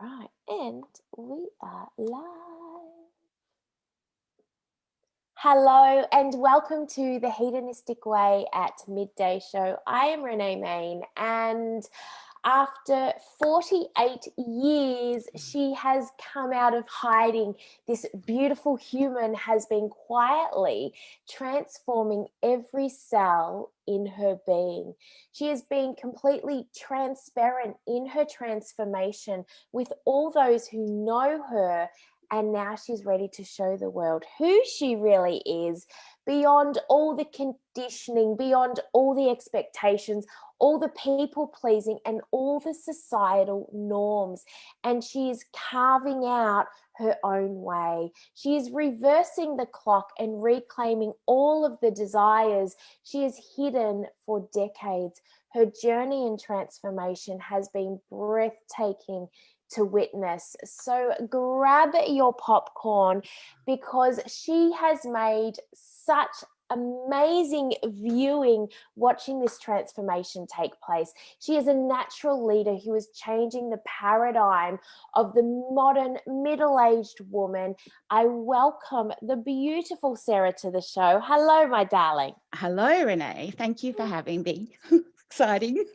Right, and we are live. Hello, and welcome to the Hedonistic Way at Midday Show. I am Renee Main, and after 48 years, she has come out of hiding. This beautiful human has been quietly transforming every cell in her being. She has been completely transparent in her transformation with all those who know her. And now she's ready to show the world who she really is, beyond all the conditioning, beyond all the expectations, all the people pleasing, and all the societal norms. And she is carving out her own way. She is reversing the clock and reclaiming all of the desires she has hidden for decades. Her journey in transformation has been breathtaking to witness. So grab your popcorn, because she has made such amazing viewing watching this transformation take place. She is a natural leader who is changing the paradigm of the modern middle-aged woman. I welcome the beautiful Sarah to the show. Hello, my darling. Hello, Renee. Thank you for having me. Exciting.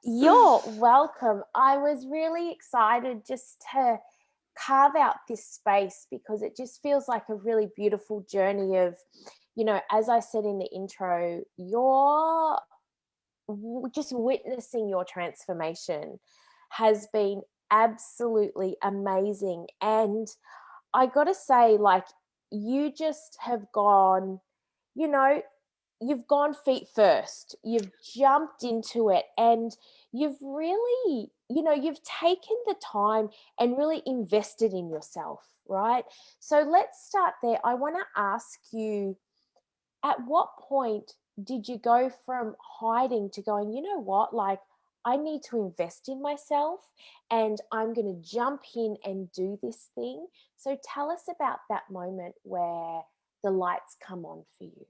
You're welcome. I was really excited just to carve out this space, because it just feels like a really beautiful journey of, as I said in the intro, you're just witnessing your transformation has been absolutely amazing. And I got to say, like, you just have gone, you know, you've gone feet first. You've jumped into it, and you've really, you've taken the time and really invested in yourself, right? So let's start there. I want to ask you, at what point did you go from hiding to going, you know what, like, I need to invest in myself and I'm going to jump in and do this thing? So tell us about that moment where the lights come on for you.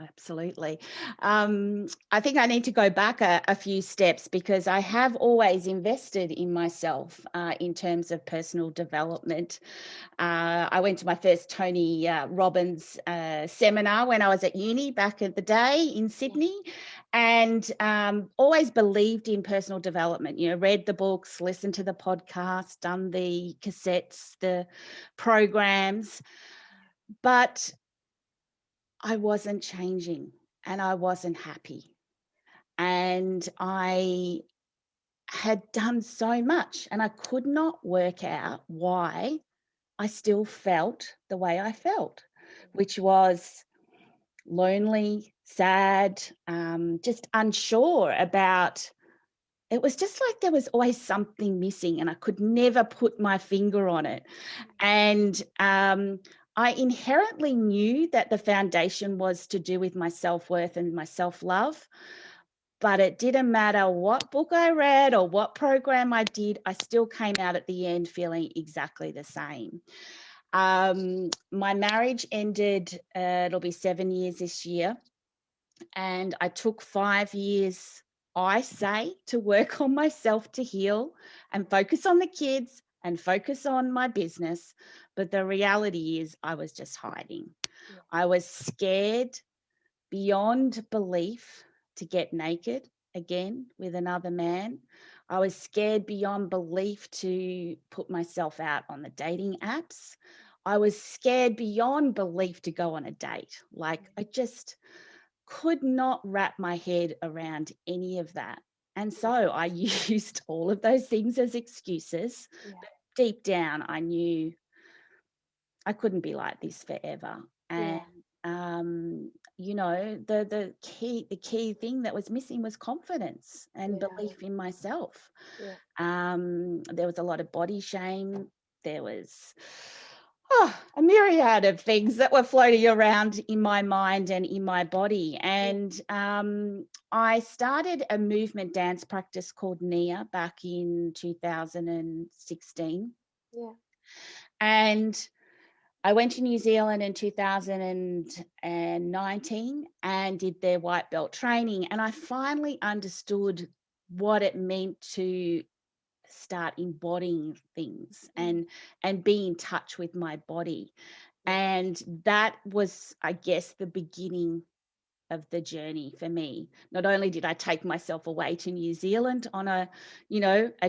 Absolutely. I think I need to go back a few steps, because I have always invested in myself in terms of personal development. I went to my first Tony Robbins seminar when I was at uni back in the day in Sydney, and always believed in personal development. Read the books, listened to the podcasts, done the cassettes, the programs, but I wasn't changing and I wasn't happy. And I had done so much and I could not work out why I still felt the way I felt, which was lonely, sad, just unsure about. It was just like there was always something missing and I could never put my finger on it. And I inherently knew that the foundation was to do with my self-worth and my self-love, but it didn't matter what book I read or what program I did, I still came out at the end feeling exactly the same. My marriage ended, it'll be 7 years this year, and I took 5 years, I say, to work on myself, to heal and focus on the kids and focus on my business. But the reality is I was just hiding. Yeah. I was scared beyond belief to get naked again with another man. I was scared beyond belief to put myself out on the dating apps. I was scared beyond belief to go on a date. Like, I just could not wrap my head around any of that. And so I used all of those things as excuses. Yeah. But deep down, I knew I couldn't be like this forever. And the key thing that was missing was confidence and belief in myself. Yeah. There was a lot of body shame. There was a myriad of things that were floating around in my mind and in my body. And I started a movement dance practice called Nia back in 2016. Yeah. And I went to New Zealand in 2019 and did their white belt training. And I finally understood what it meant to start embodying things and be in touch with my body. And that was, I guess, the beginning of the journey for me. Not only did I take myself away to New Zealand on a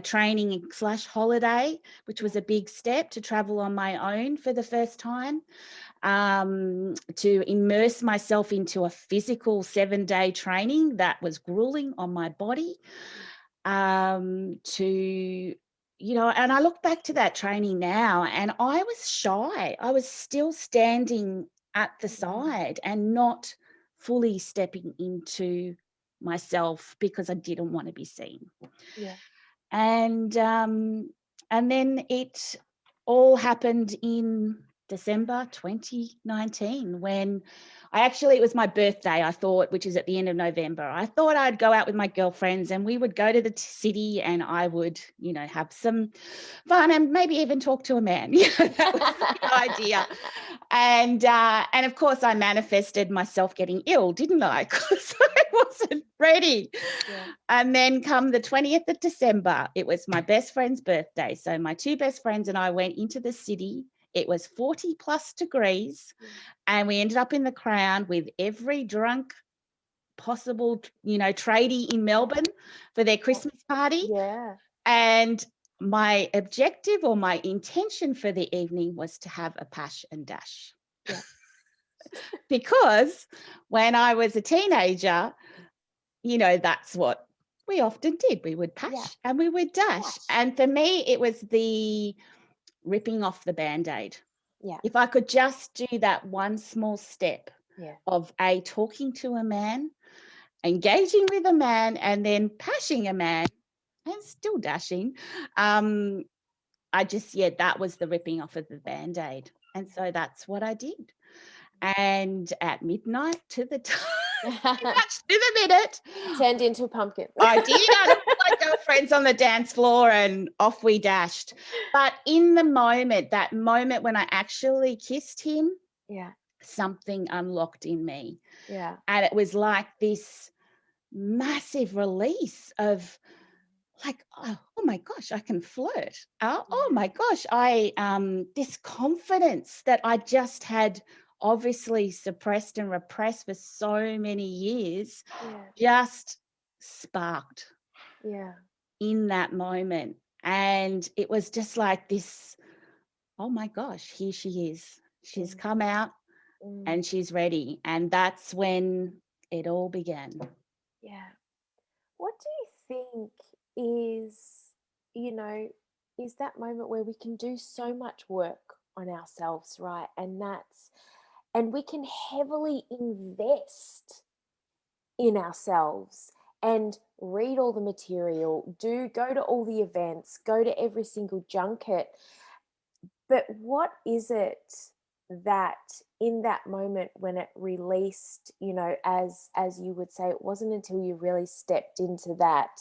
training / holiday, which was a big step, to travel on my own for the first time, to immerse myself into a physical 7-day training that was grueling on my body, and I look back to that training now, and I was shy. I was still standing at the side and not fully stepping into myself because I didn't want to be seen. Yeah. And then it all happened in December 2019, when it was my birthday, I thought, which is at the end of November. I thought I'd go out with my girlfriends and we would go to the city and I would, have some fun and maybe even talk to a man. That was the idea. And of course I manifested myself getting ill, didn't I? Because I wasn't ready. Yeah. And then come the 20th of December, it was my best friend's birthday. So my two best friends and I went into the city. It was 40 plus degrees, and we ended up in the Crown with every drunk possible, tradie in Melbourne for their Christmas party. Yeah. And my objective or my intention for the evening was to have a pash and dash. Yeah. Because when I was a teenager, that's what we often did. We would pash and we would dash. And for me, it was the ripping off the Band-Aid. Yeah. If I could just do that one small step of talking to a man, engaging with a man, and then pashing a man and still dashing, that was the ripping off of the Band-Aid. And so that's what I did. And at midnight to the minute, turned into a pumpkin. I did. I put my girlfriends on the dance floor and off we dashed. But in the moment, that moment when I actually kissed him, something unlocked in me. Yeah. And it was like this massive release of like, oh my gosh, I can flirt. Oh my gosh, this confidence that I just had obviously suppressed and repressed for so many years just sparked in that moment. And it was just like this, oh my gosh, here she is. She's come out and she's ready. And that's when it all began. Yeah. What do you think is that moment where we can do so much work on ourselves, right? And we can heavily invest in ourselves and read all the material, go to all the events, go to every single junket. But what is it that in that moment when it released, as you would say, it wasn't until you really stepped into that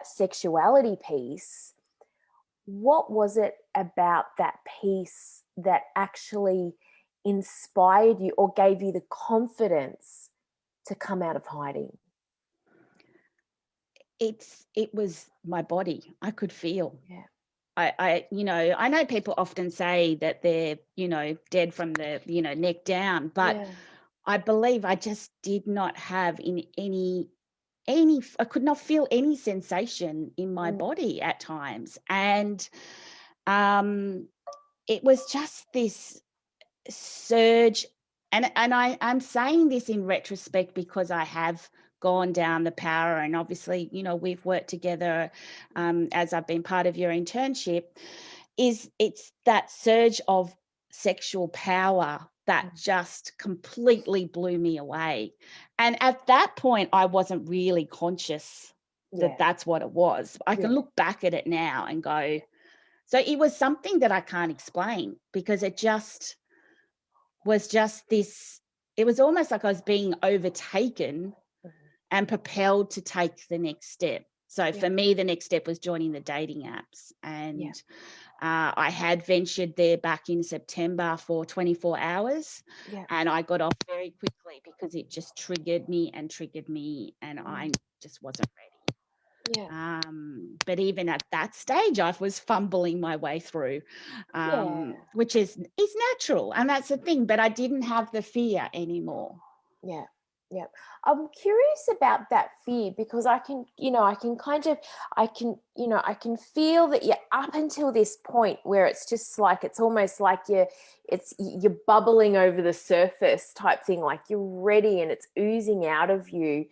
sexuality piece, what was it about that piece that actually inspired you or gave you the confidence to come out of hiding? It was my body. I could feel. Yeah. I know people often say that they're, dead from the, neck down, but I believe I just did not have I could not feel any sensation in my body at times. And it was just this surge. And I'm saying this in retrospect because I have gone down the power, and obviously, we've worked together as I've been part of your internship. It's that surge of sexual power that just completely blew me away. And at that point, I wasn't really conscious that that's what it was. I can look back at it now and go, so it was something that I can't explain, because it just was just this, it was almost like I was being overtaken and propelled to take the next step. So for me, the next step was joining the dating apps. And I had ventured there back in September for 24 hours. And I got off very quickly because it just triggered me, and I just wasn't ready. Yeah. But even at that stage, I was fumbling my way through, which is natural. And that's the thing. But I didn't have the fear anymore. Yeah. Yeah. I'm curious about that fear because I can feel that you're up until this point where it's just like, it's almost like you're bubbling over the surface type thing, like you're ready and it's oozing out of you.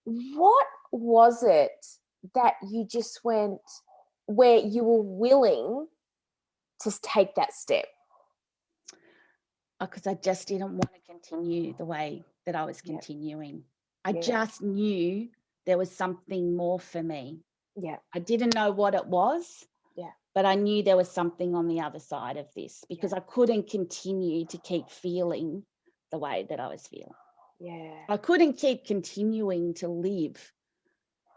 What was it that you just went where you were willing to take that step? Because I just didn't want to continue the way that I was continuing. I just knew there was something more for me. Yeah. I didn't know what it was. Yeah. But I knew there was something on the other side of this because I couldn't continue to keep feeling the way that I was feeling. Yeah. I couldn't keep continuing to live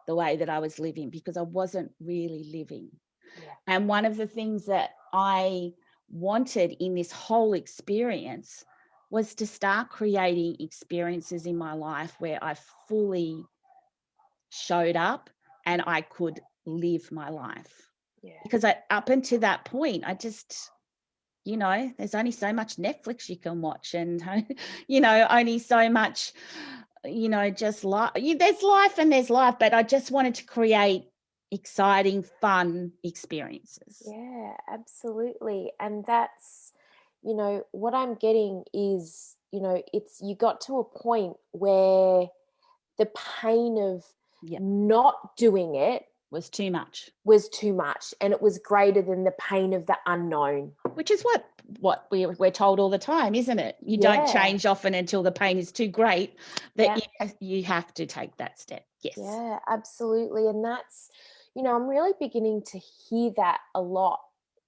the way that I was living because I wasn't really living. Yeah. And one of the things that I wanted in this whole experience was to start creating experiences in my life where I fully showed up and I could live my life. Yeah. Because up until that point, I just, there's only so much Netflix you can watch and, only so much, just life. There's life and there's life, but I just wanted to create exciting, fun experiences. Yeah, absolutely. And that's, what I'm getting is, it's, you got to a point where the pain of not doing it was too much. And it was greater than the pain of the unknown. Which is what we're told all the time, isn't it? You don't change often until the pain is too great that you have to take that step. Yes. Yeah, absolutely. And that's, I'm really beginning to hear that a lot.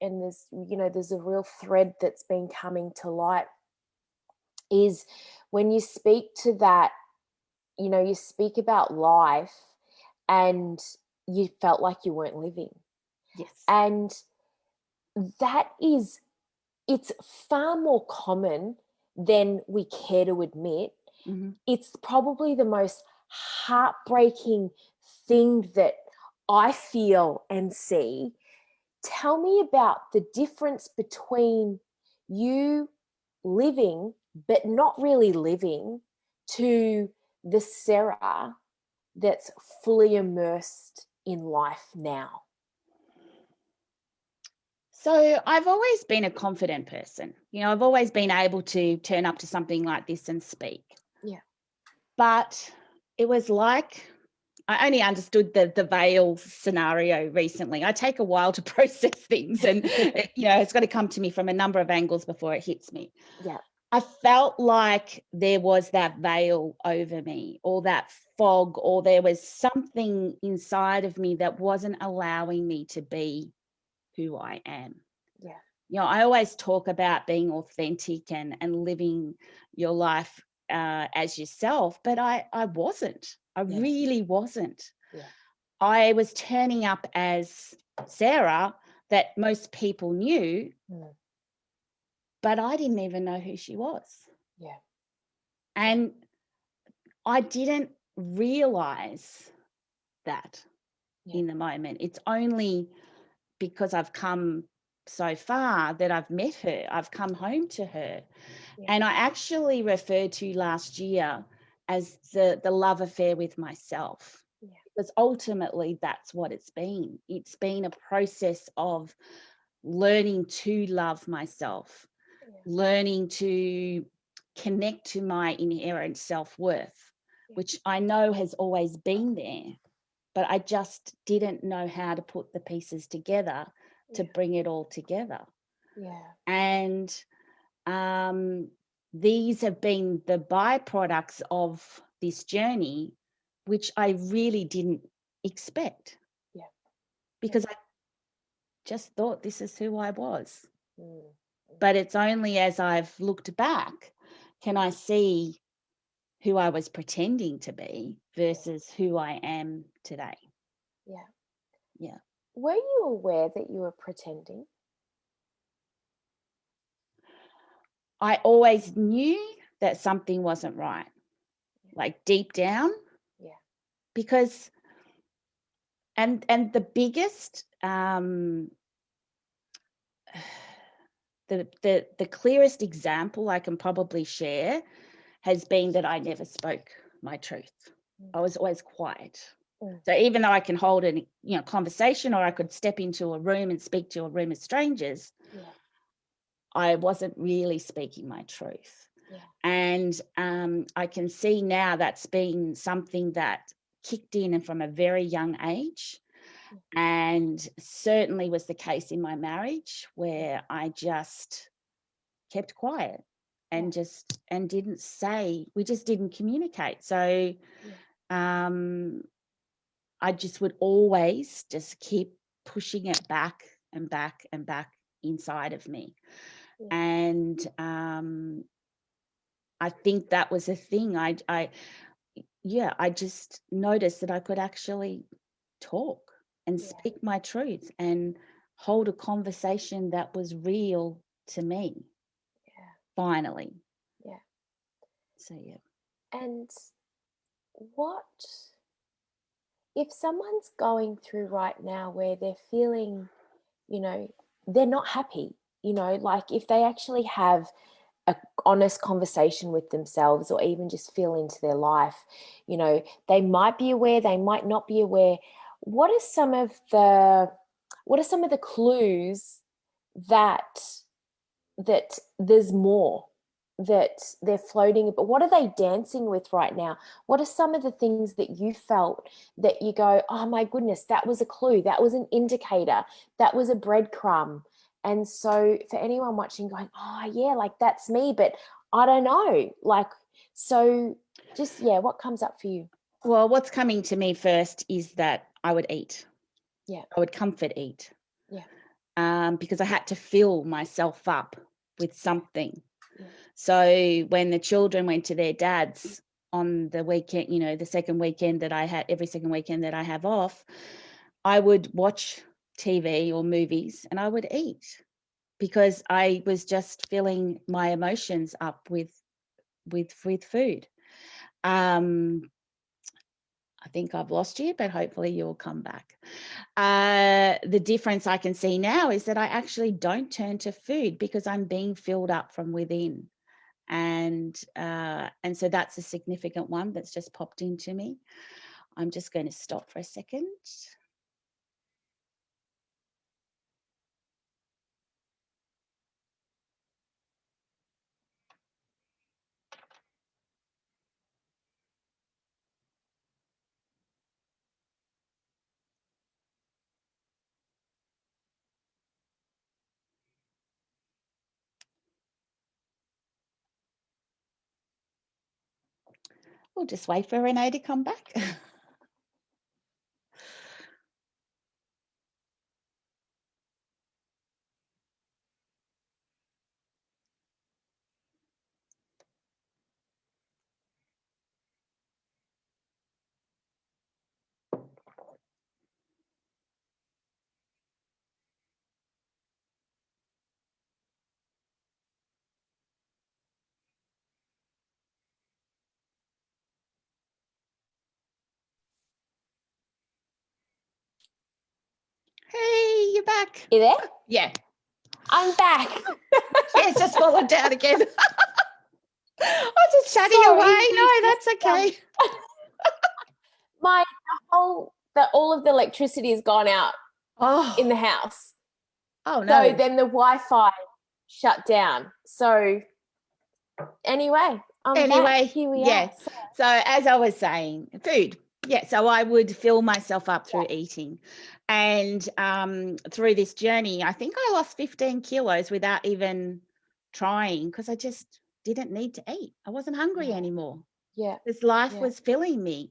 And there's a real thread that's been coming to light is when you speak to that, you speak about life and you felt like you weren't living. Yes. And it's far more common than we care to admit. Mm-hmm. It's probably the most heartbreaking thing that I feel and see. Tell me about the difference between you living but not really living to the Sarah that's fully immersed in life now. So I've always been a confident person. I've always been able to turn up to something like this and speak. Yeah. But it was like I only understood the veil scenario recently. I take a while to process things and, it's got to come to me from a number of angles before it hits me. Yeah. I felt like there was that veil over me or that fog, or there was something inside of me that wasn't allowing me to be who I am. Yeah. I always talk about being authentic and living your life as yourself, but I wasn't. I really wasn't. Yeah. I was turning up as Sarah that most people knew, but I didn't even know who she was. Yeah. And I didn't realize that in the moment. It's only because I've come so far that I've met her. I've come home to her. Yeah. And I actually referred to last year as the love affair with myself. Yeah. Because ultimately that's what it's been. It's been a process of learning to love myself, learning to connect to my inherent self-worth, which I know has always been there, but I just didn't know how to put the pieces together to bring it all together. Yeah. And these have been the byproducts of this journey, which I really didn't expect. Yeah. Because I just thought this is who I was. But it's only as I've looked back can I see who I was pretending to be versus who I am today. Yeah. Yeah. Were you aware that you were pretending? I always knew that something wasn't right, like deep down. Yeah. Because And the biggest, the clearest example I can probably share has been that I never spoke my truth. I was always quiet. So even though I can hold a conversation, or I could step into a room and speak to a room of strangers, I wasn't really speaking my truth. And I can see now that's been something that kicked in and from a very young age, and certainly was the case in my marriage, where I just kept quiet and didn't say, we just didn't communicate. So I just would always just keep pushing it back and back and back inside of me. And I think that was a thing. I just noticed that I could actually talk and speak my truth and hold a conversation that was real to me. Finally. So And what if someone's going through right now where they're feeling, they're not happy, like if they actually have an honest conversation with themselves, or even just feel into their life, they might be aware, they might not be aware. What are some of the clues that there's more, that they're floating, but what are they dancing with right now? What are some of the things that you felt that you go, oh my goodness, that was a clue, that was an indicator, that was a breadcrumb? And so for anyone watching going, oh yeah, like that's me, but I don't know, like, so just what comes up for you? Well, what's coming to me first is that I would eat. I would comfort eat. Because I had to fill myself up with something. So when the children went to their dads on the weekend, the second weekend that I had, every second weekend that I have off, I would watch TV or movies and I would eat, because I was just filling my emotions up with food. I think I've lost you, but hopefully you'll come back. The difference I can see now is that I actually don't turn to food, because I'm being filled up from within. And so that's a significant one that's just popped into me. I'm just going to stop for a second. We'll just wait for Renee to come back. Hey, you're back. You there? Yeah. I'm back. Yeah, it's just fallen down again. I was just chatting Sorry, away. No, that's okay. All of the electricity has gone out in the house. Oh no. So then the Wi-Fi shut down. So anyway, back. Here we are. So as I was saying, food. Yeah, so I would fill myself up through eating. And through this journey, I think I lost 15 kilos without even trying, because I just didn't need to eat. I wasn't hungry anymore. Yeah. This life was filling me.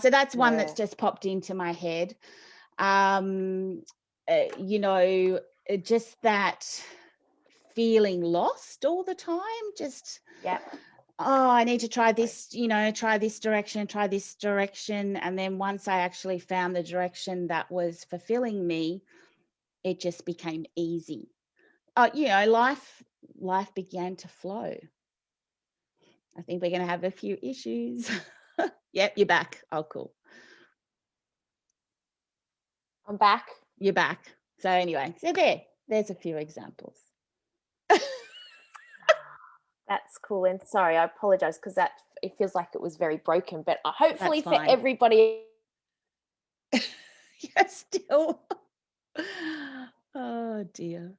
So that's one that's just popped into my head. Just that feeling lost all the time, just I need to try this, try this direction. And then once I actually found the direction that was fulfilling me, it just became easy. Life began to flow. I think we're going to have a few issues. Yep, you're back. Oh, cool. I'm back. You're back. So anyway, so there's a few examples. That's cool. And sorry, I apologize because it feels like it was very broken, but hopefully for fine. everybody. You're still. Oh dear.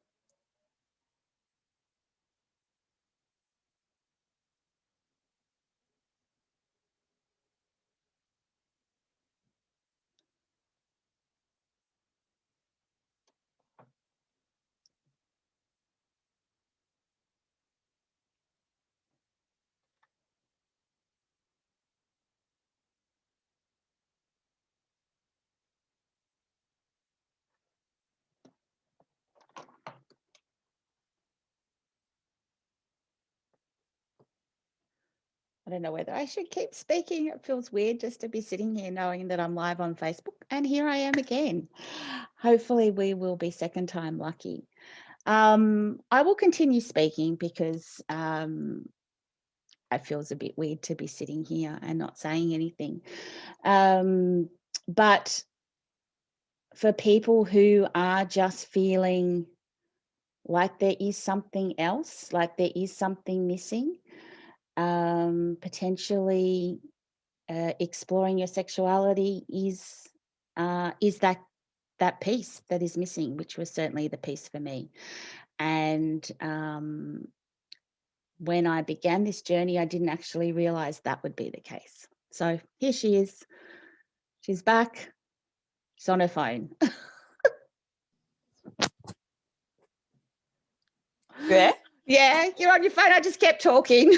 I don't know whether I should keep speaking. It feels weird just to be sitting here knowing that I'm live on Facebook. And here I am again. Hopefully we will be second time lucky. I will continue speaking because it feels a bit weird to be sitting here and not saying anything. But for people who are just feeling like there is something else, like there is something missing, potentially exploring your sexuality is that piece that is missing, which was certainly the piece for me. And when I began this journey, I didn't actually realize that would be the case. So here she is. She's back. She's on her phone. Yeah. Yeah, you're on your phone. I just kept talking.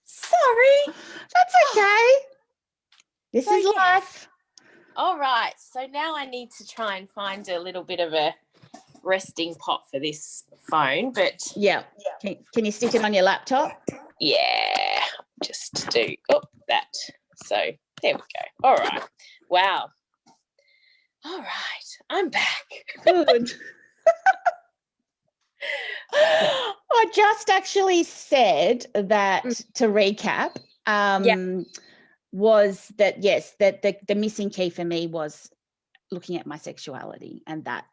Sorry. That's okay. This is life. All right. So now I need to try and find a little bit of a resting pot for this phone, but yeah. Can you stick it on your laptop? Yeah, just do that. So there we go. All right. Wow. All right. I'm back. Good. I just actually said that to recap, was that, yes, that the missing key for me was looking at my sexuality, and that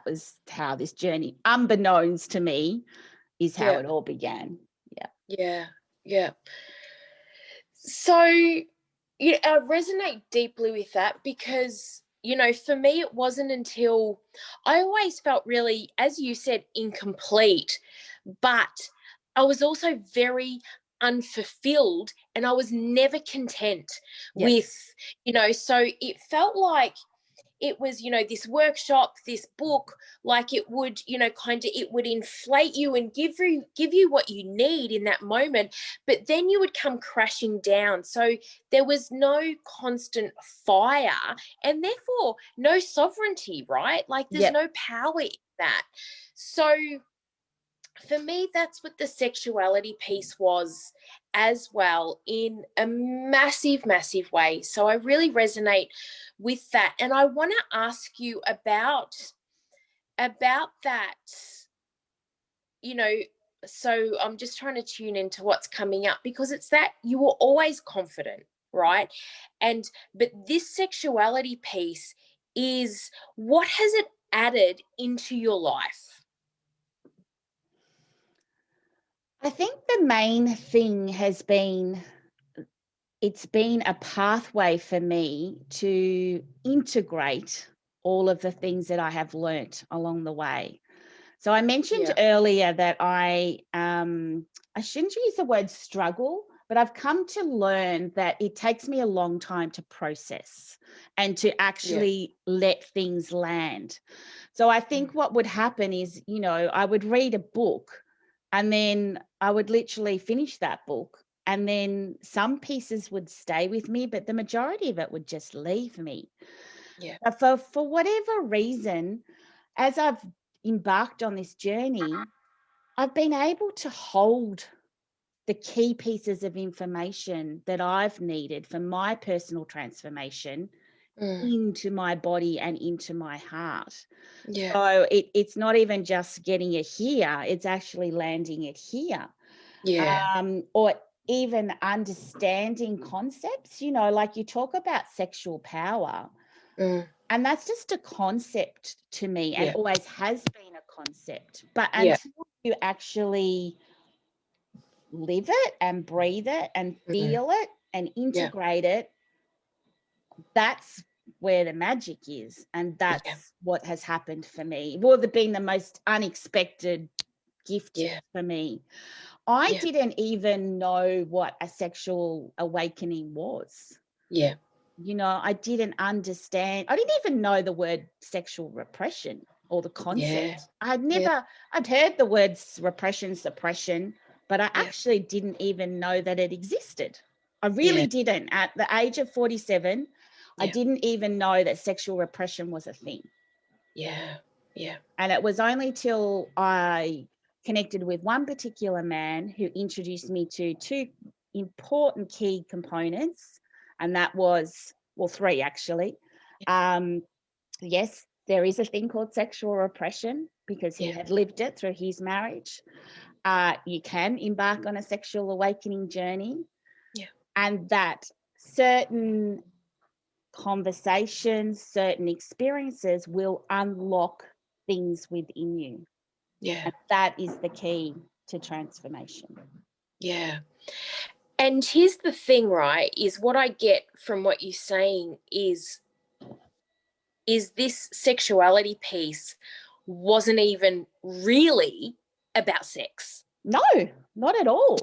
was how this journey, unbeknownst to me, is how it all began. Yeah. So I resonate deeply with that because, for me, it wasn't until I always felt really, as you said, incomplete, but I was also very unfulfilled and I was never content with, so it felt like it was, this workshop, this book, like it would, it would inflate you and give you what you need in that moment, but then you would come crashing down. So there was no constant fire and therefore no sovereignty, right? Like there's no power in that. So for me, that's what the sexuality piece was as well, in a massive, massive way. So I really resonate with that. And I want to ask you about that, so I'm just trying to tune into what's coming up, because it's that you were always confident, right? But this sexuality piece is, what has it added into your life? I think the main thing has been, it's been a pathway for me to integrate all of the things that I have learnt along the way. So I mentioned earlier that I shouldn't use the word struggle, but I've come to learn that it takes me a long time to process and to actually let things land. So I think what would happen is, I would read a book and then I would literally finish that book, and then some pieces would stay with me, but the majority of it would just leave me. But for whatever reason, as I've embarked on this journey, I've been able to hold the key pieces of information that I've needed for my personal transformation into my body and into my heart. So it's not even just getting it here, it's actually landing it here. Or even understanding concepts, you know, like you talk about sexual power, and that's just a concept to me, and Yeah. always has been a concept. But Yeah. until you actually live it and breathe it and feel it and integrate it, that's where the magic is. And that's what has happened for me. Well, it's been the most unexpected gift for me. I didn't even know what a sexual awakening was. Yeah. You know, I didn't understand. I didn't even know the word sexual repression or the concept. I'd heard the words repression, suppression, but I actually didn't even know that it existed. I really didn't. At the age of 47, I didn't even know that sexual repression was a thing. Yeah. Yeah. And it was only till I connected with one particular man who introduced me to two important key components, and that was, well, three actually. Yes, there is a thing called sexual repression because he had lived it through his marriage. You can embark on a sexual awakening journey, and that certain conversations, certain experiences will unlock things within you. Yeah. And that is the key to transformation. Yeah. And here's the thing, right, is what I get from what you're saying is this sexuality piece wasn't even really about sex. No, not at all.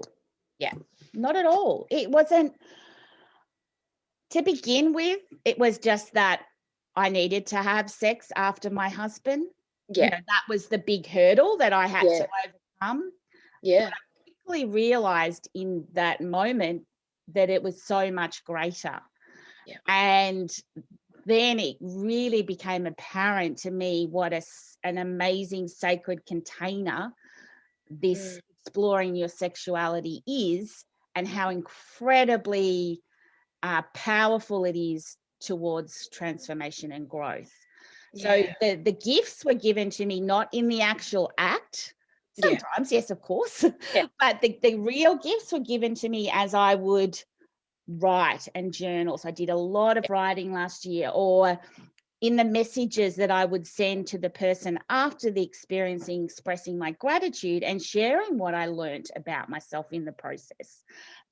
Yeah. Not at all. It wasn't, to begin with, it was just that I needed to have sex after my husband. Yeah. You know, that was the big hurdle that I had to overcome. Yeah. But I quickly realized in that moment that it was so much greater. Yeah. And then it really became apparent to me what an amazing sacred container this exploring your sexuality is, and how incredibly powerful it is towards transformation and growth. So the gifts were given to me not in the actual act. Sometimes, yes, of course, but the real gifts were given to me as I would write and journal. So I did a lot of writing last year, or in the messages that I would send to the person after the experiencing, expressing my gratitude and sharing what I learned about myself in the process.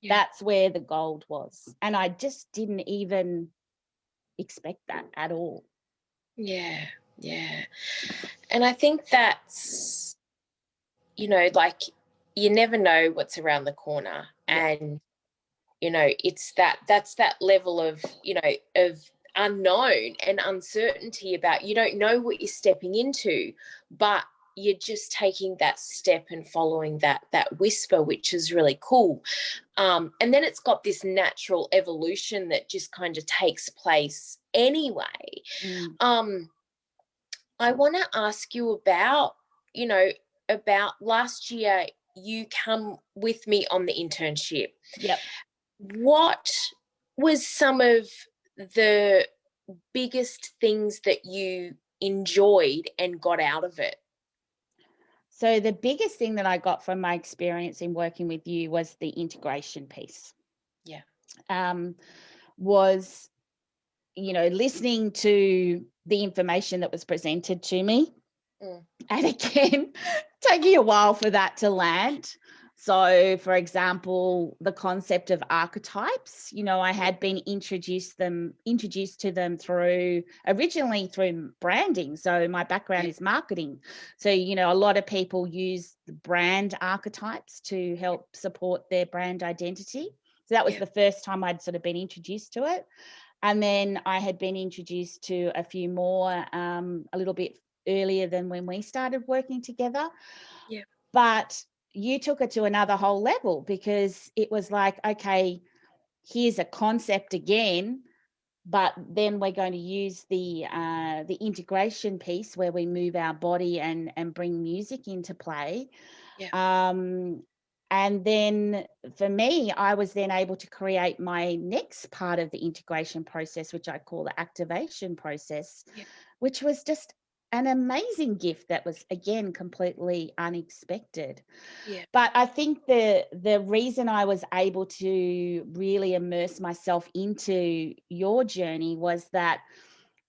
That's where the gold was. And I just didn't even expect that at all. Yeah. Yeah. And I think that's, you know, like, you never know what's around the corner. And, you know, that's that level of, you know, of unknown and uncertainty about, you don't know what you're stepping into, but you're just taking that step and following that whisper, which is really cool. And then it's got this natural evolution that just kind of takes place anyway. I want to ask you about, you know, about last year you come with me on the internship. Yep. What was some of the biggest things that you enjoyed and got out of it? So the biggest thing that I got from my experience in working with you was the integration piece. Yeah. Was, you know, listening to the information that was presented to me. And again, taking a while for that to land. So, for example, the concept of archetypes, you know, I had been introduced to them originally through branding. So my background is marketing. So, you know, a lot of people use the brand archetypes to help support their brand identity. So that was the first time I'd sort of been introduced to it. And then I had been introduced to a few more a little bit earlier than when we started working together. Yeah. But you took it to another whole level, because it was like, okay, here's a concept again, but then we're going to use the integration piece where we move our body and bring music into play. And then for me, I was then able to create my next part of the integration process, which I call the activation process, which was just an amazing gift that was, again, completely unexpected. Yeah. But I think the reason I was able to really immerse myself into your journey was that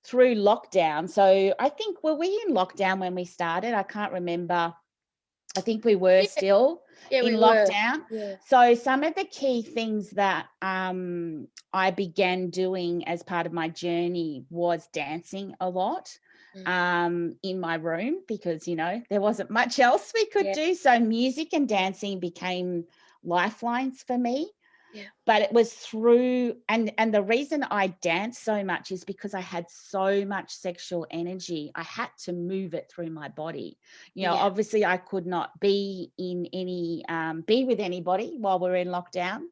through lockdown. So I think, were we in lockdown when we started? I can't remember. I think we were still Yeah, in we were. lockdown. Yeah. So some of the key things that I began doing as part of my journey was dancing a lot in my room, because, you know, there wasn't much else we could do. So music and dancing became lifelines for me. Yeah. But it was through, and the reason I danced so much is because I had so much sexual energy. I had to move it through my body. You know, obviously I could not be in any, be with anybody while we're in lockdown.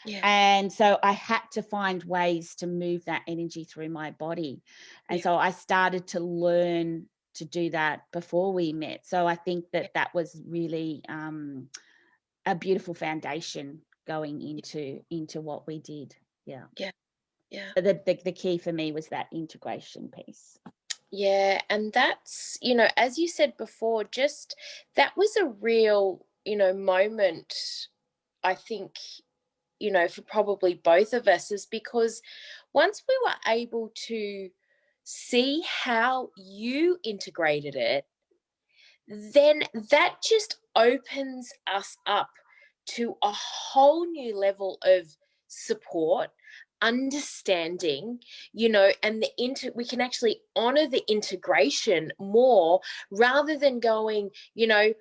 Yeah. And so I had to find ways to move that energy through my body. And so I started to learn to do that before we met. So I think that that was really a beautiful foundation going into what we did. Yeah. The key for me was that integration piece. Yeah, and that's, you know, as you said before, just that was a real, you know, moment, I think, you know, for probably both of us, is because once we were able to see how you integrated it, then that just opens us up to a whole new level of support, understanding, you know, and we can actually honor the integration more, rather than going, you know,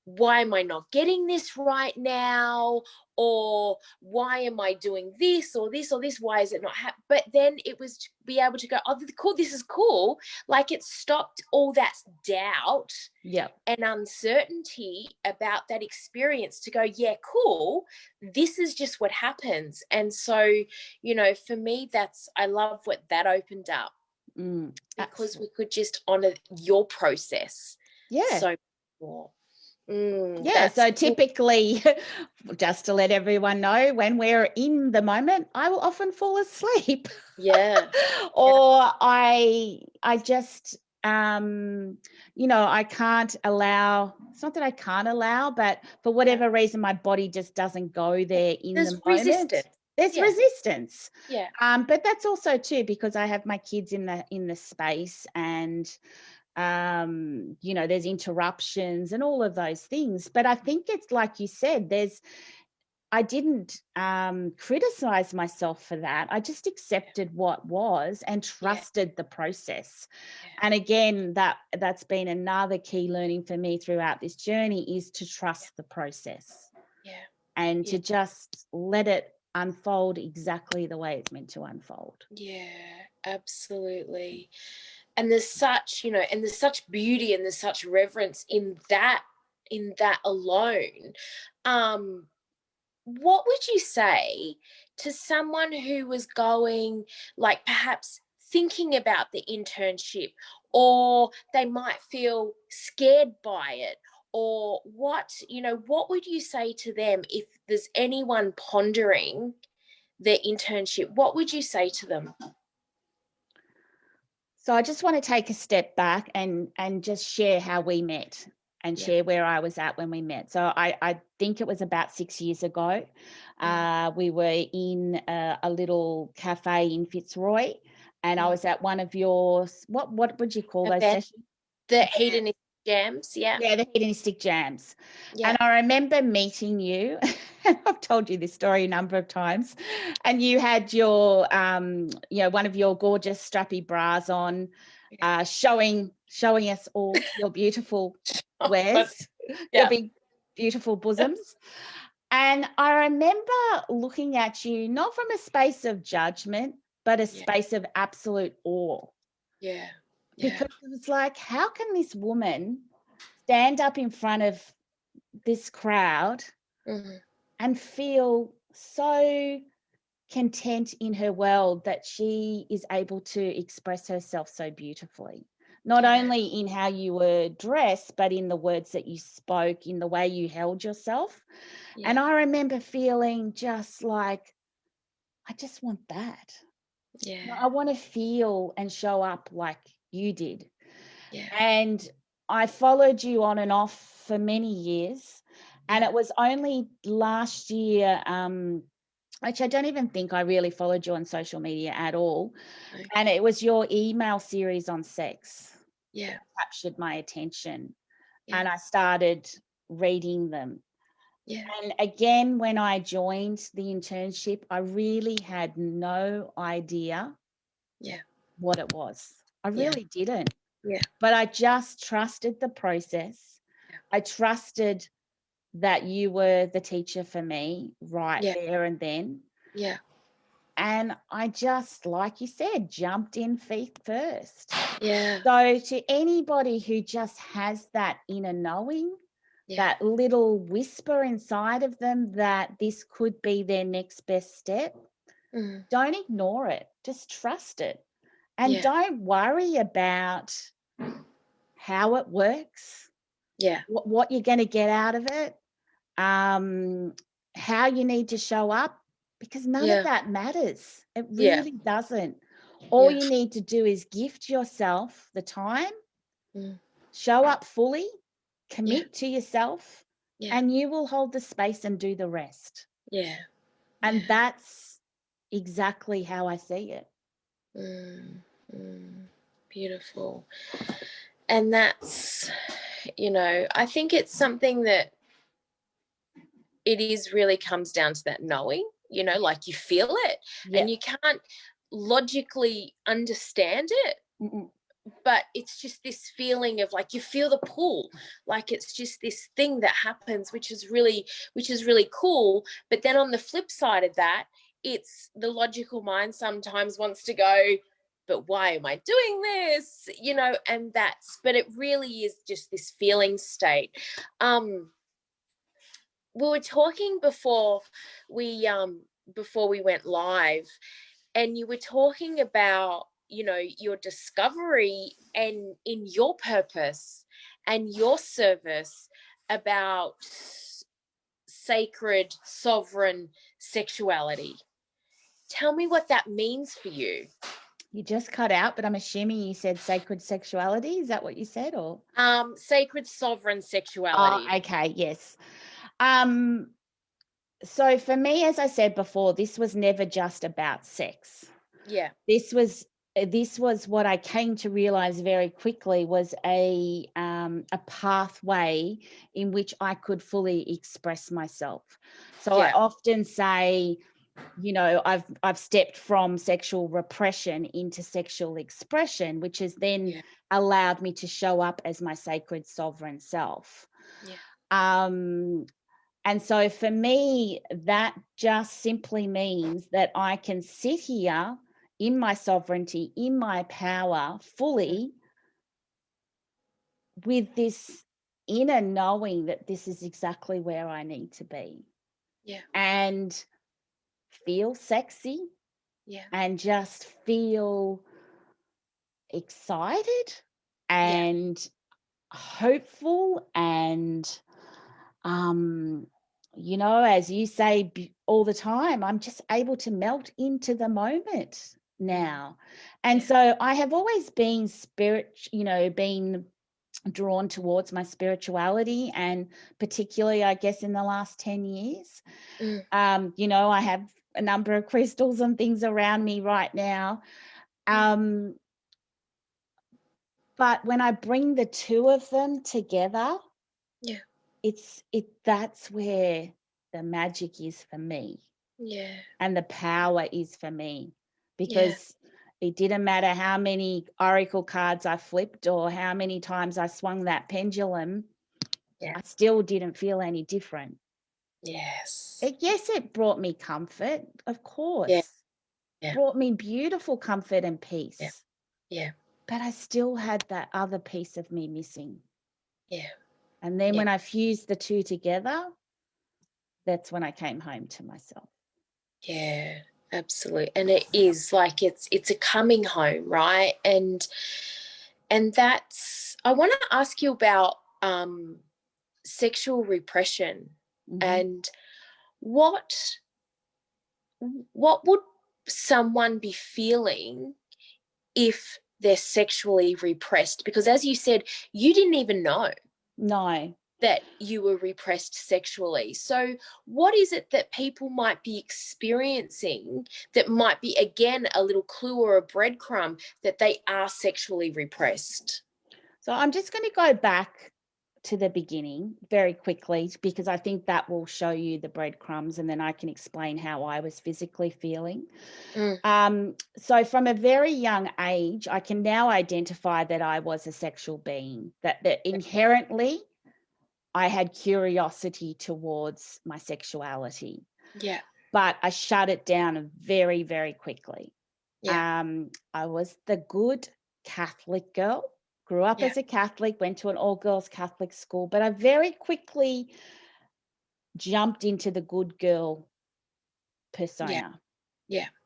why am I not getting this right now? Or why am I doing this or this or this? Why is it not happening? But then it was to be able to go, oh, cool, this is cool. Like, it stopped all that doubt and uncertainty about that experience, to go, yeah, cool, this is just what happens. And so, you know, for me, I love what that opened up, because we could just honor your process so more. So typically, just to let everyone know, when we're in the moment, I will often fall asleep. Or I just you know, I can't allow, it's not that I can't allow, but for whatever reason my body just doesn't go there in the moment. There's resistance. But that's also too because I have my kids in the space, and you know, there's interruptions and all of those things. But I think it's like you said, I didn't criticize myself for that. I just accepted what was and trusted the process. And again, that's been another key learning for me throughout this journey, is to trust the process and to just let it unfold exactly the way it's meant to unfold. Yeah, absolutely. And there's such, you know, and there's such beauty and there's such reverence in that alone. What would you say to someone who was going, like, perhaps thinking about the internship, or they might feel scared by it, or what, you know, what would you say to them if there's anyone pondering their internship? What would you say to them? So I just want to take a step back and just share how we met and share where I was at when we met. So I think it was about 6 years ago. We were in a little cafe in Fitzroy, and I was at one of your, what would you call those sessions? The hedonistic jams, Yeah, the hedonistic jams. Yeah. And I remember meeting you, and I've told you this story a number of times, and you had your, you know, one of your gorgeous strappy bras on, showing us all your beautiful wares, your big, beautiful bosoms. And I remember looking at you, not from a space of judgment, but a space of absolute awe. Because it was like, how can this woman stand up in front of this crowd and feel so content in her world that she is able to express herself so beautifully, not only in how you were dressed, but in the words that you spoke, in the way you held yourself. And I remember feeling just like, I just want that. I want to feel and show up like you did. Yeah. And I followed you on and off for many years. And it was only last year, which I don't even think I really followed you on social media at all. Right. And it was your email series on sex Yeah. that captured my attention. Yeah. And I started reading them. Yeah. And again, when I joined the internship, I really had no idea what it was. I really didn't. Yeah. But I just trusted the process. Yeah. I trusted that you were the teacher for me right there and then. Yeah. And I just, like you said, jumped in feet first. Yeah. So to anybody who just has that inner knowing, that little whisper inside of them that this could be their next best step, don't ignore it. Just trust it. And don't worry about how it works, what you're going to get out of it, how you need to show up, because none of that matters. It really doesn't. All you need to do is gift yourself the time, show up fully, commit to yourself, and you will hold the space and do the rest. Yeah. And that's exactly how I see it. Beautiful. And that's, I think it's something that it is really comes down to that knowing, like you feel it and you can't logically understand it. But it's just this feeling of like you feel the pull, like it's just this thing that happens, which is really cool. But then on the flip side of that, it's the logical mind sometimes wants to go, but why am I doing this? And but it really is just this feeling state. We were talking before we went live, and you were talking about your discovery and in your purpose and your service about sacred sovereign sexuality. Tell me what that means for you. You just cut out, but I'm assuming you said sacred sexuality. Is that what you said? Or sacred sovereign sexuality. Oh, okay, yes. So for me, as I said before, this was never just about sex. Yeah. This was what I came to realize very quickly was a pathway in which I could fully express myself. So I often say, I've stepped from sexual repression into sexual expression, which has then allowed me to show up as my sacred sovereign self. And so for me, that just simply means that I can sit here in my sovereignty, in my power fully, with this inner knowing that this is exactly where I need to be. Yeah. And feel sexy. Yeah. And just feel excited and hopeful and as you say all the time, I'm just able to melt into the moment now. And so I have always been been drawn towards my spirituality, and particularly, I guess, in the last 10 years. I have a number of crystals and things around me right now. But when I bring the two of them together, that's where the magic is for me. Yeah. And the power is for me, because it didn't matter how many oracle cards I flipped or how many times I swung that pendulum. I still didn't feel any different. Yes. Yes, it brought me comfort, of course. Brought me beautiful comfort and peace. Yeah. But I still had that other piece of me missing. Yeah. And then when I fused the two together, that's when I came home to myself. Yeah, absolutely. And it is like it's a coming home, right? And that's, I want to ask you about sexual repression and what would someone be feeling if they're sexually repressed? Because as you said, you didn't even know No. that you were repressed sexually. So what is it that people might be experiencing that might be, again, a little clue or a breadcrumb that they are sexually repressed? So I'm just going to go back to the beginning very quickly, because I think that will show you the breadcrumbs, and then I can explain how I was physically feeling. So from a very young age, I can now identify that I was a sexual being, that inherently I had curiosity towards my sexuality. Yeah. But I shut it down very, very quickly. Yeah. I was the good Catholic girl, grew up as a Catholic, went to an all-girls Catholic school, but I very quickly jumped into the good girl persona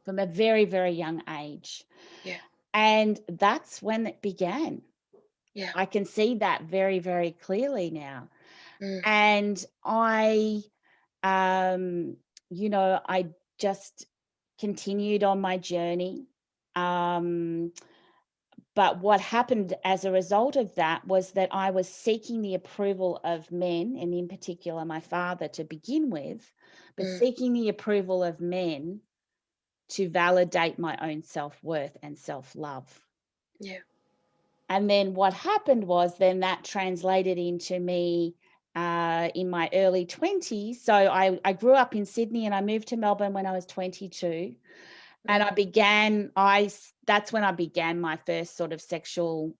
from a very, very young age. Yeah. And that's when it began. Yeah. I can see that very, very clearly now. Mm. And I just continued on my journey. But what happened as a result of that was that I was seeking the approval of men, and in particular my father to begin with, but seeking the approval of men to validate my own self-worth and self-love. Yeah. And then what happened was then that translated into me in my early 20s. So I grew up in Sydney and I moved to Melbourne when I was 22. And that's when I began my first sort of sexual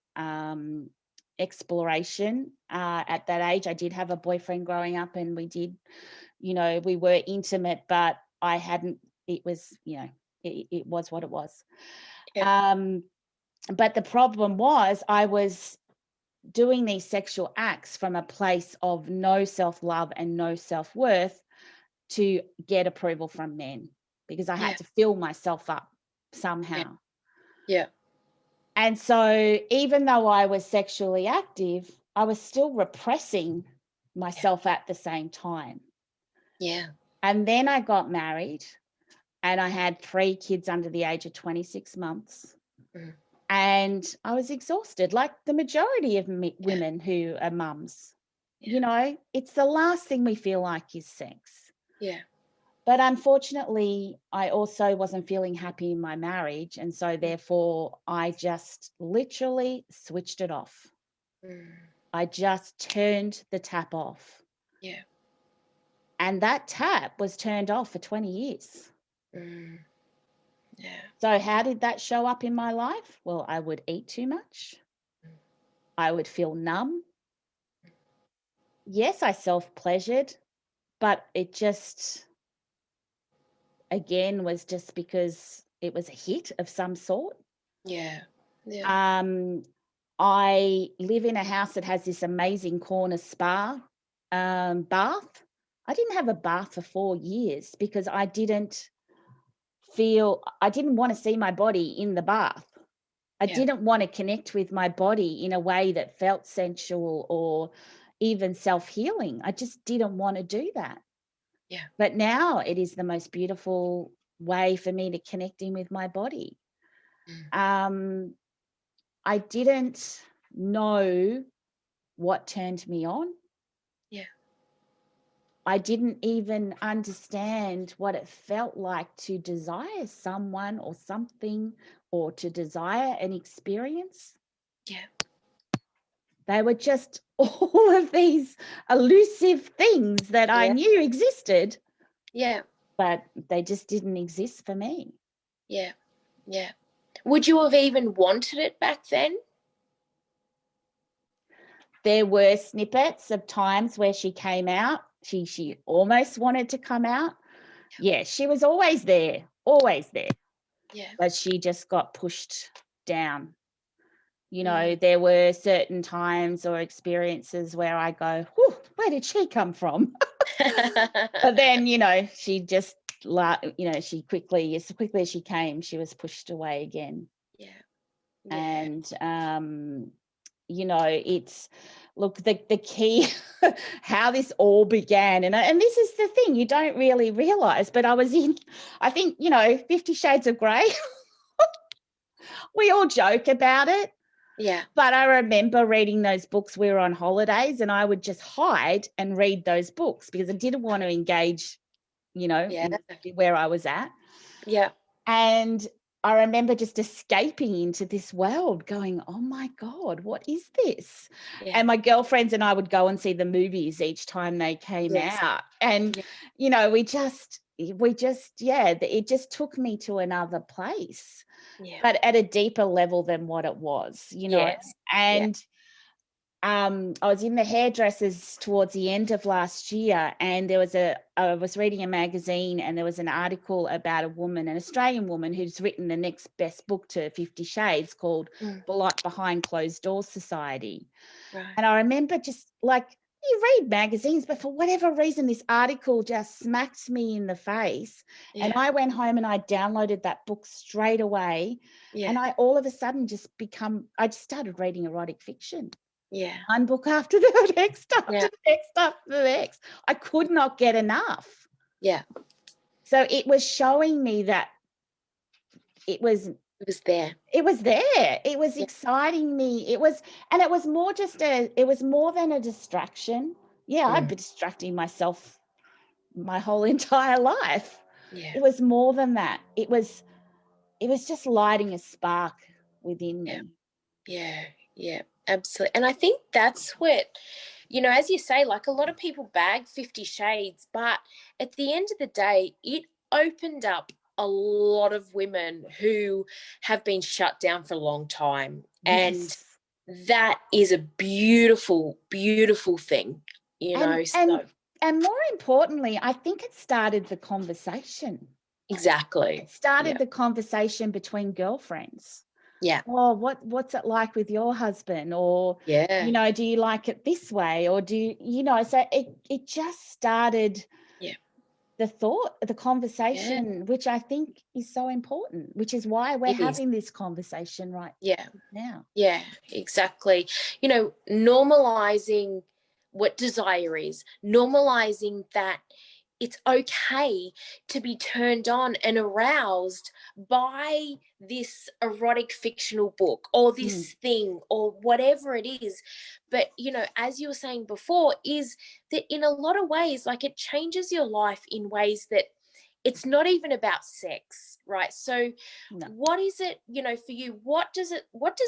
exploration. At that age, I did have a boyfriend growing up, and we were intimate, but it was what it was. Yeah. But the problem was I was doing these sexual acts from a place of no self-love and no self-worth to get approval from men, because I had to fill myself up somehow. Yeah. And so even though I was sexually active, I was still repressing myself at the same time. Yeah. And then I got married and I had 3 kids under the age of 26 months. And I was exhausted, like the majority of women who are mums. It's the last thing we feel like is sex. Yeah. But unfortunately, I also wasn't feeling happy in my marriage. And so therefore, I just literally switched it off. I just turned the tap off. Yeah. And that tap was turned off for 20 years. Yeah. So how did that show up in my life? Well, I would eat too much. I would feel numb. Yes, I self-pleasured, but it just, again, was just because it was a hit of some sort. Yeah. Yeah. I live in a house that has this amazing corner spa bath. I didn't have a bath for 4 years because I didn't want to see my body in the bath. I didn't want to connect with my body in a way that felt sensual or even self-healing. I just didn't want to do that. Yeah. But now it is the most beautiful way for me to connect in with my body. I didn't know what turned me on. Yeah. I didn't even understand what it felt like to desire someone or something, or to desire an experience. Yeah. They were just all of these elusive things that I knew existed. Yeah. But they just didn't exist for me. Yeah. Yeah. Would you have even wanted it back then? There were snippets of times where she came out. She almost wanted to come out. Yeah, she was always there. Yeah. But she just got pushed down. There were certain times or experiences where I go, whew, where did she come from? But then, she just, she quickly, as quickly as she came, she was pushed away again. Yeah. And, it's, look, the key, how this all began. And this is the thing you don't really realize, but I was in, I think, 50 Shades of Grey. we all joke about it. Yeah. But I remember reading those books. We were on holidays and I would just hide and read those books because I didn't want to engage, Yeah. in where I was at. Yeah. And I remember just escaping into this world going, oh my God, what is this? Yeah. And my girlfriends and I would go and see the movies each time they came Yes. out. And, it just took me to another place, Yeah. but at a deeper level than what it was, Yes. And I was in the hairdressers towards the end of last year, and I was reading a magazine, and there was an article about a woman, an Australian woman, who's written the next best book to 50 Shades called Behind Closed Doors Society. Right. And I remember just like, you read magazines, but for whatever reason, this article just smacked me in the face. Yeah. And I went home and I downloaded that book straight away. Yeah. And I all of a sudden I just started reading erotic fiction. Yeah. One book after the next, after Yeah. the next, after the next. I could not get enough. Yeah. So it was showing me that it was there. It was there. It was exciting me. It was more than a distraction. Yeah, I've been distracting myself my whole entire life. Yeah. It was more than that. It was just lighting a spark within me. Yeah. Yeah. Absolutely. And I think that's what, as you say, like a lot of people bag 50 Shades, but at the end of the day, it opened up a lot of women who have been shut down for a long time. Yes. And that is a beautiful, beautiful thing, And more importantly, I think it started the conversation. Exactly. It started the conversation between girlfriends. Yeah. Oh, what's it like with your husband? Or, do you like it this way? Or do you, so it just started the conversation, which I think is so important, which is why we're having this conversation right now. Yeah, exactly. Normalizing what desire is, normalizing that it's okay to be turned on and aroused by this erotic fictional book or this thing or whatever it is. But, as you were saying before, is that in a lot of ways, like it changes your life in ways that it's not even about sex, right? So what is it, for you, what does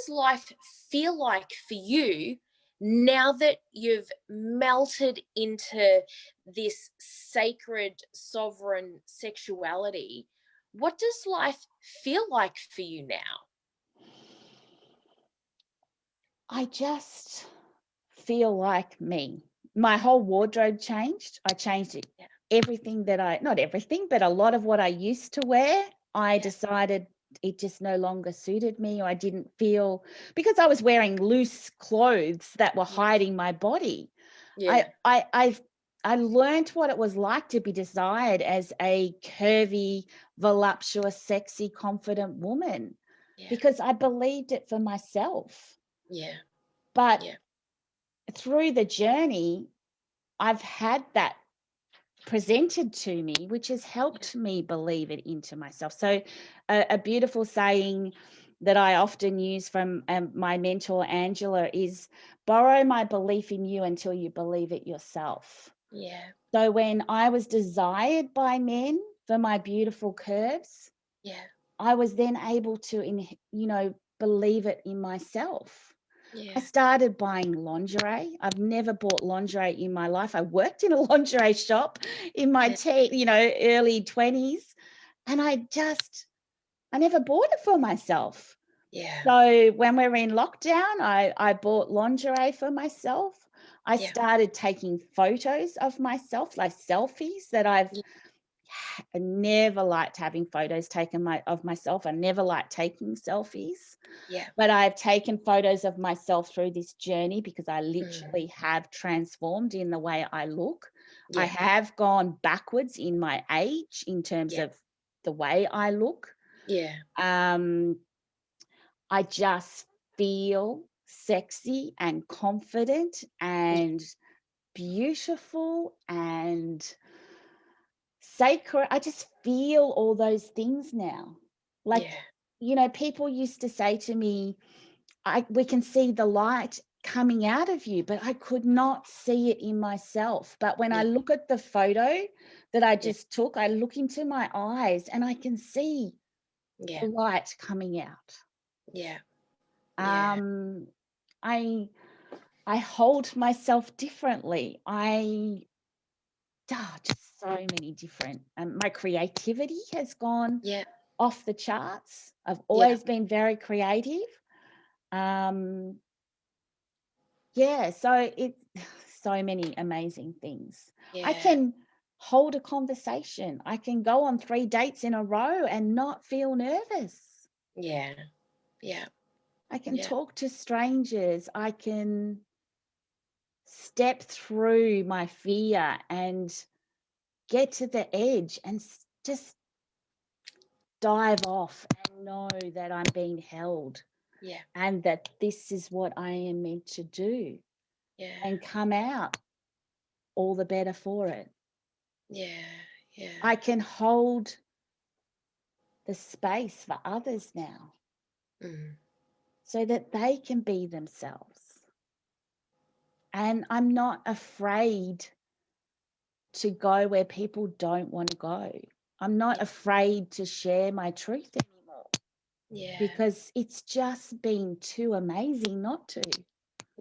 life feel like for you now that you've melted into this sacred sovereign sexuality? What does life feel like for you now? I just feel like me. My whole wardrobe changed. I changed it. Everything not everything, but a lot of what I used to wear, I decided it just no longer suited me. Or I didn't feel, because I was wearing loose clothes that were hiding my body. I learned what it was like to be desired as a curvy, voluptuous, sexy, confident woman, because I believed it for myself. But through the journey, I've had that presented to me, which has helped me believe it into myself. So a beautiful saying that I often use from my mentor, Angela, is borrow my belief in you until you believe it yourself. So when I was desired by men for my beautiful curves, I was then able to, believe it in myself. I started buying lingerie. I've never bought lingerie in my life. I worked in a lingerie shop in my early 20s, and I never bought it for myself. So when we were in lockdown, I bought lingerie for myself. I started taking photos of myself, like selfies that I never liked having photos taken of myself. I never liked taking selfies. But I've taken photos of myself through this journey because I literally have transformed in the way I look. I have gone backwards in my age in terms of the way I look. I just feel sexy and confident and beautiful and sacred. I just feel all those things now. Like people used to say to me, we can see the light coming out of you, but I could not see it in myself. But when I look at the photo that I just took, I look into my eyes and I can see the light coming out. Yeah. I hold myself differently. Just so many different. My creativity has gone off the charts. I've always been very creative. So it's so many amazing things. I can hold a conversation. I can go on 3 dates in a row and not feel nervous. Yeah. I can talk to strangers. I can step through my fear and get to the edge and just dive off and know that I'm being held. And that this is what I am meant to do. And come out all the better for it. I can hold the space for others now so that they can be themselves. And I'm not afraid to go where people don't want to go. I'm not afraid to share my truth anymore. Because it's just been too amazing not to.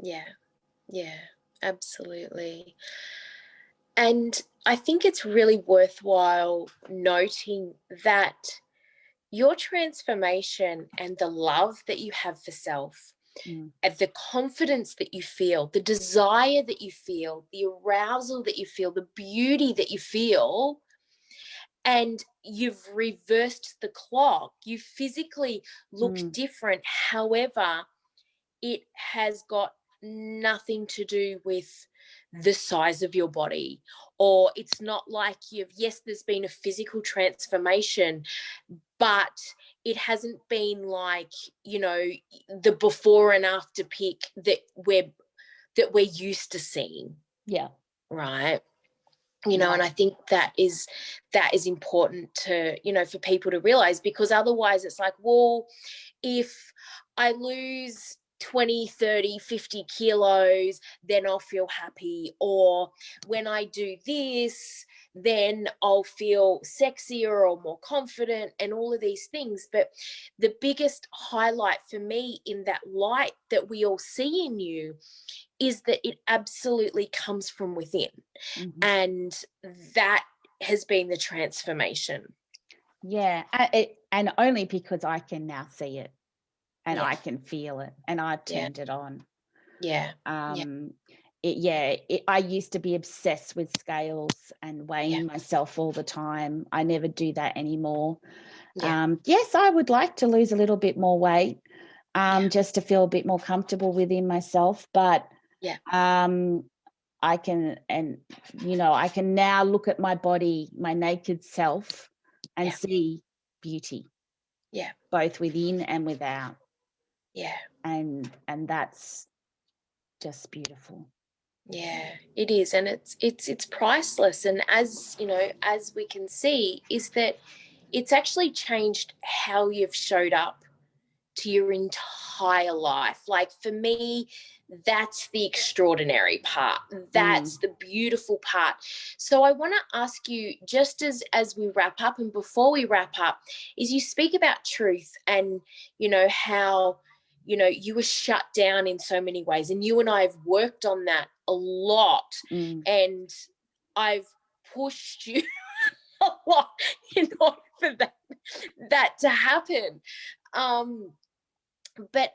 Yeah, absolutely. And I think it's really worthwhile noting that your transformation and the love that you have for self, and the confidence that you feel, the desire that you feel, the arousal that you feel, the beauty that you feel, and you've reversed the clock. You physically look different. However, it has got nothing to do with the size of your body, or it's not like yes, there's been a physical transformation, but it hasn't been like, the before and after pic that we're used to seeing. Right. And I think that is important to, for people to realize, because otherwise it's like, well, if I lose 20, 30, 50 kilos, then I'll feel happy. Or when I do this, then I'll feel sexier or more confident and all of these things. But the biggest highlight for me in that light that we all see in you is that it absolutely comes from within. And that has been the transformation. And only because I can now see it. And I can feel it, and I've turned it on. I used to be obsessed with scales and weighing myself all the time. I never do that anymore. Yes, I would like to lose a little bit more weight, just to feel a bit more comfortable within myself. But I can, and I can now look at my body, my naked self, and see beauty. Both within and without. And that's just beautiful. It is. And it's priceless. And as as we can see, is that it's actually changed how you've showed up to your entire life. Like, for me, that's the extraordinary part. That's the beautiful part. So I want to ask you, just as we wrap up, and before we wrap up, is you speak about truth and how you were shut down in so many ways, and you and I have worked on that a lot. And I've pushed you a lot in order for that to happen. But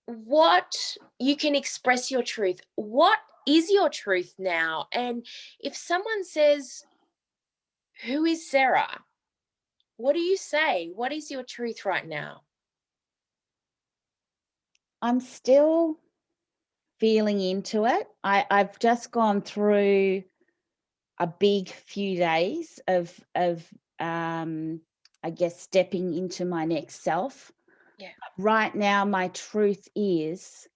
what you can express your truth. What is your truth now? And if someone says, who is Sarah? What do you say? What is your truth right now? I'm still feeling into it. I've just gone through a big few days of I guess stepping into my next self. Right now, my truth is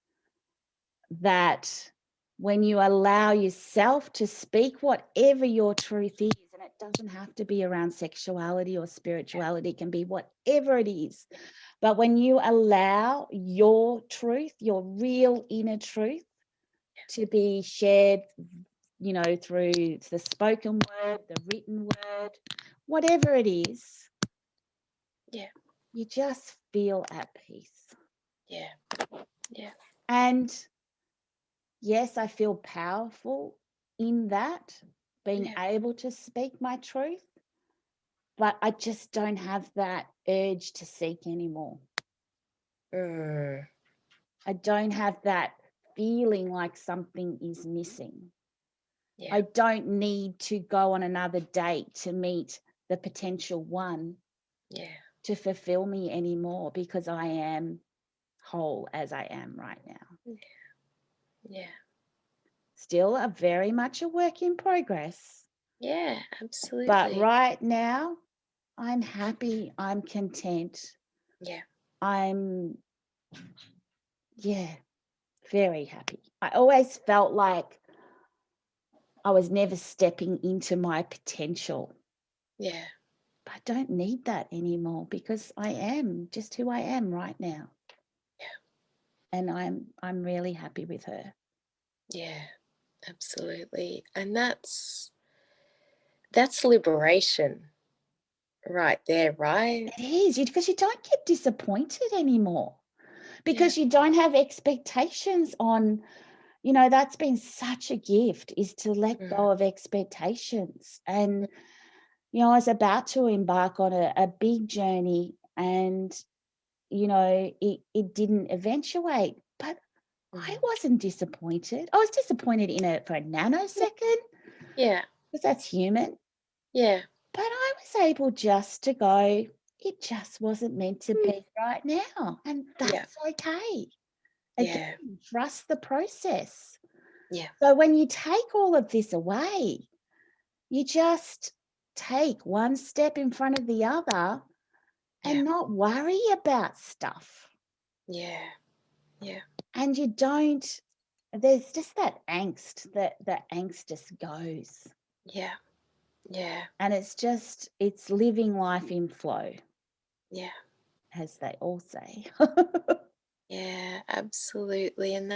that when you allow yourself to speak whatever your truth is, and it doesn't have to be around sexuality or spirituality, it can be whatever it is, But when you allow your truth, your real inner truth, to be shared, you know, through the spoken word, the written word, whatever it is, you just feel at peace. And yes, I feel powerful in that, being able to speak my truth, but I just don't have that urge to seek anymore. I don't have that feeling like something is missing. I don't need to go on another date to meet the potential one to fulfill me anymore, because I am whole as I am right now. Still very much a work in progress. Yeah, absolutely. But right now, I'm happy. I'm content. I'm, very happy. I always felt like I was never stepping into my potential. But I don't need that anymore, because I am just who I am right now. And I'm really happy with her. Yeah, absolutely. And that's liberation right there, right? It is, because you don't get disappointed anymore, because you don't have expectations on, you know, that's been such a gift, is to let go of expectations. And, you know, I was about to embark on a big journey, and, you know, it didn't eventuate, but I wasn't disappointed. I was disappointed in it for a nanosecond. Because that's human. But I was able just to go, it just wasn't meant to be right now. And that's okay. Again, trust the process. So when you take all of this away, you just take one step in front of the other and not worry about stuff. And you don't, there's just that angst, that the angst just goes. And it's living life in flow. As they all say. Yeah, absolutely. And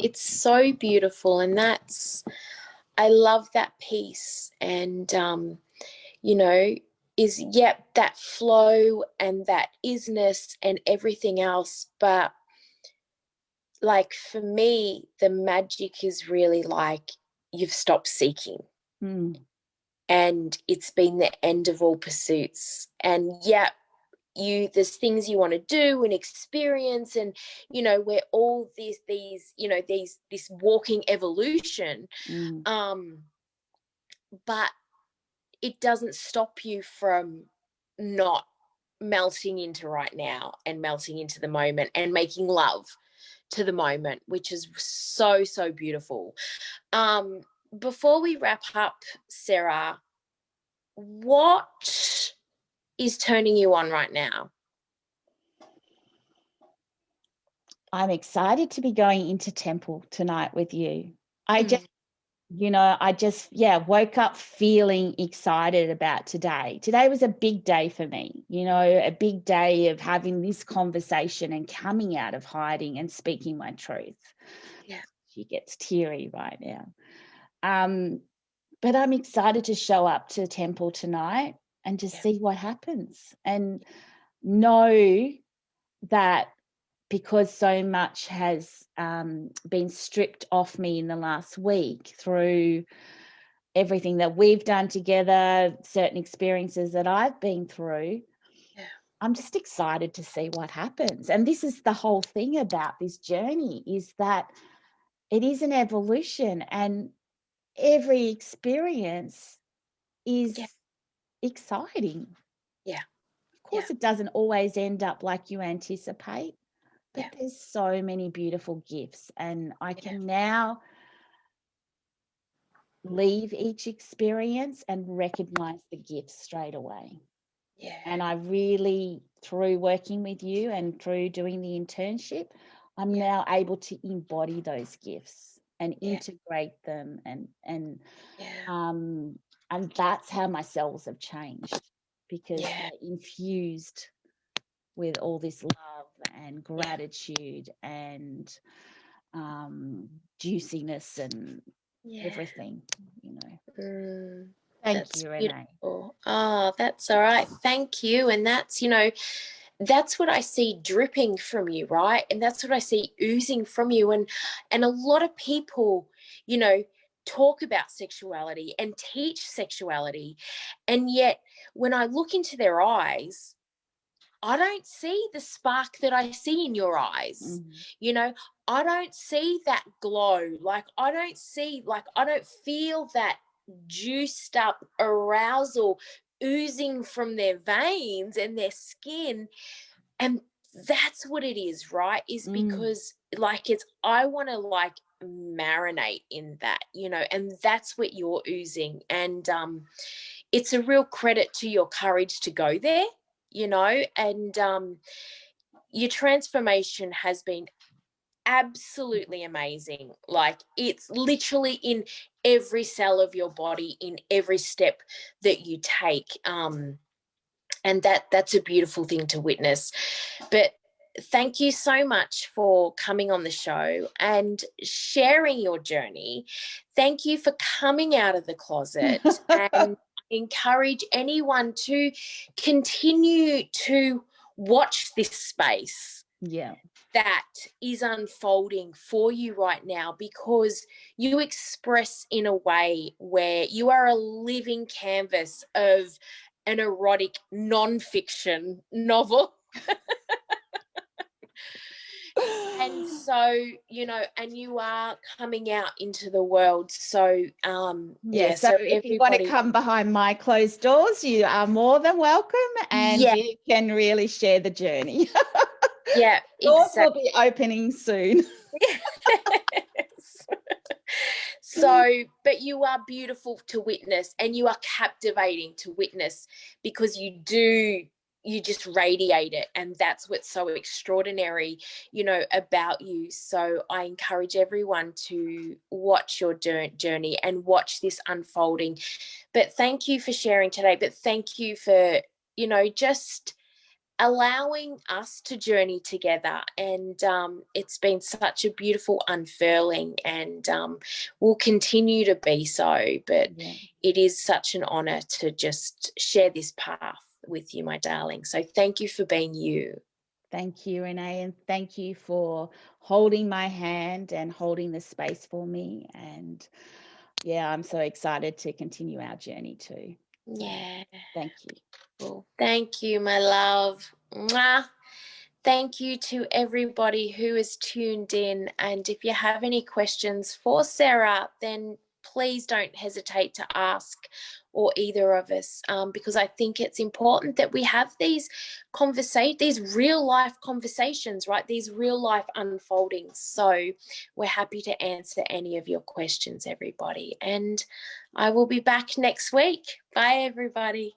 it's so beautiful. And I love that piece. And, you know, that flow and that isness and everything else. But like for me, the magic is really like you've stopped seeking. And it's been the end of all pursuits. And there's things you want to do and experience, and you know, we're all these you know, this walking evolution. But it doesn't stop you from not melting into right now and melting into the moment and making love to the moment, which is so, so beautiful. Before we wrap up, Sarah, what is turning you on right now? I'm excited to be going into temple tonight with you. I just woke up feeling excited about today. Today was a big day for me, you know, a big day of having this conversation and coming out of hiding and speaking my truth. She gets teary right now. But I'm excited to show up to temple tonight and just see what happens, and know that because so much has been stripped off me in the last week through everything that we've done together, certain experiences that I've been through, I'm just excited to see what happens. And this is the whole thing about this journey, is that it is an evolution, and every experience is exciting. Of course, it doesn't always end up like you anticipate, but there's so many beautiful gifts, and I can now leave each experience and recognize the gifts straight away. And I really, through working with you and through doing the internship, I'm now able to embody those gifts and integrate them, and that's how my cells have changed, because they're infused with all this love and gratitude and juiciness and everything, you know. Thank you, Renee. Beautiful. Oh, that's all right. Thank you. And that's, that's what I see dripping from you, right? And that's what I see oozing from you. And a lot of people, talk about sexuality and teach sexuality. And yet when I look into their eyes, I don't see the spark that I see in your eyes. I don't see that glow. I don't feel that juiced up arousal oozing from their veins and their skin. And that's what it is, right? Is because I want to marinate in that, and that's what you're oozing. And it's a real credit to your courage to go there, and your transformation has been absolutely amazing. It's literally in every cell of your body, in every step that you take. And that's a beautiful thing to witness. But thank you so much for coming on the show and sharing your journey. Thank you for coming out of the closet. And encourage anyone to continue to watch this space that is unfolding for you right now, because you express in a way where you are a living canvas of an erotic non-fiction novel. And so, and you are coming out into the world. So, so if you want to come behind my closed doors, you are more than welcome, and you can really share the journey. Doors will be opening soon. So, but you are beautiful to witness, and you are captivating to witness, because you just radiate it, and that's what's so extraordinary, about you. So I encourage everyone to watch your journey and watch this unfolding. But thank you for sharing today. But thank you for, just allowing us to journey together. And it's been such a beautiful unfurling, and will continue to be so. But it is such an honor to just share this path with you, my darling. So thank you for being you. Thank you, Renee, and thank you for holding my hand and holding the space for me. And I'm so excited to continue our journey too. Thank you. Well, thank you, my love. Mwah. Thank you to everybody who is tuned in. And if you have any questions for Sarah, then please don't hesitate to ask, or either of us, because I think it's important that we have these real life conversations, right? These real life unfoldings. So we're happy to answer any of your questions, everybody. And I will be back next week. Bye, everybody.